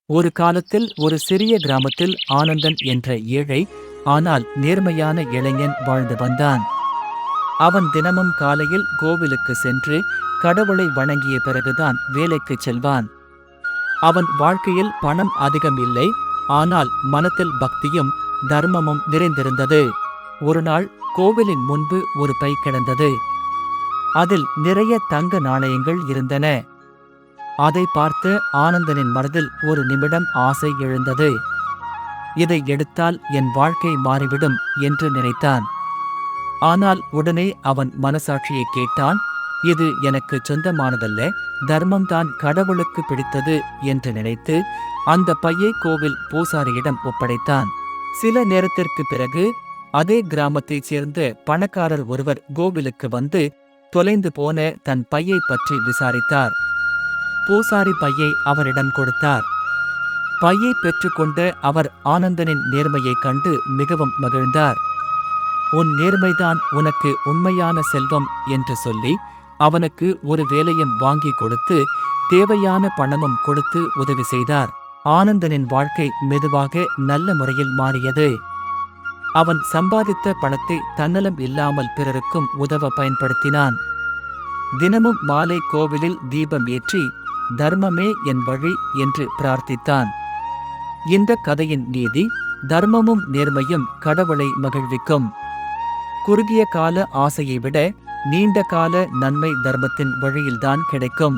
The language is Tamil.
ஒரு காலத்தில் ஒரு சிறிய கிராமத்தில் ஆனந்தன் என்ற ஏழை ஆனால் நேர்மையான இளைஞன் வாழ்ந்து வந்தான். அவன் தினமும் காலையில் கோவிலுக்கு சென்று கடவுளை வணங்கிய பிறகுதான் வேலைக்குச் செல்வான். அவன் வாழ்க்கையில் பணம் அதிகம் இல்லை, ஆனால் மனத்தில் பக்தியும் தர்மமும் நிறைந்திருந்தது. ஒருநாள் கோவிலின் முன்பு ஒரு பை கிடந்தது. அதில் நிறைய தங்க நாணயங்கள் இருந்தன. அதை பார்த்து ஆனந்தனின் மனதில் ஒரு நிமிடம் ஆசை எழுந்தது. இதை எடுத்தால் என் வாழ்க்கை மாறிவிடும் என்று நினைத்தான். ஆனால் உடனே அவன் மனசாட்சியை கேட்டான். இது எனக்கு சொந்தமானதல்ல, தர்மம்தான் கடவுளுக்கு பிடித்தது என்று நினைத்து அந்த பையை கோவில் பூசாரியிடம் ஒப்படைத்தான். சில நேரத்திற்கு பிறகு அதே கிராமத்தைச் சேர்ந்த பணக்காரர் ஒருவர் கோவிலுக்கு வந்து தொலைந்து போன தன் பையை பற்றி விசாரித்தார். பூசாரி பையை அவரிடம் கொடுத்தார். பையை பெற்றுக்கொண்ட அவர் ஆனந்தனின் நேர்மையைக் கண்டு மிகவும் மகிழ்ந்தார். உன் நேர்மைதான் உனக்கு உண்மையான செல்வம் என்று சொல்லி அவனுக்கு ஒரு வேலையும் வாங்கி கொடுத்து தேவையான பணமும் கொடுத்து உதவி செய்தார். ஆனந்தனின் வாழ்க்கை மெதுவாக நல்ல முறையில் மாறியது. அவன் சம்பாதித்த பணத்தை தன்னலம் இல்லாமல் பிறருக்கும் உதவ பயன்படுத்தினான். தினமும் மாலை கோவிலில் தீபம் ஏற்றி தர்மமே என் வழி என்று பிரார்த்தித்தான். இந்த கதையின் நீதி, தர்மமும் நேர்மையும் கடவுளை மகிழ்விக்கும். குறுகிய கால ஆசையை விட நீண்ட கால நன்மை தர்மத்தின் வழியில்தான் கிடைக்கும்.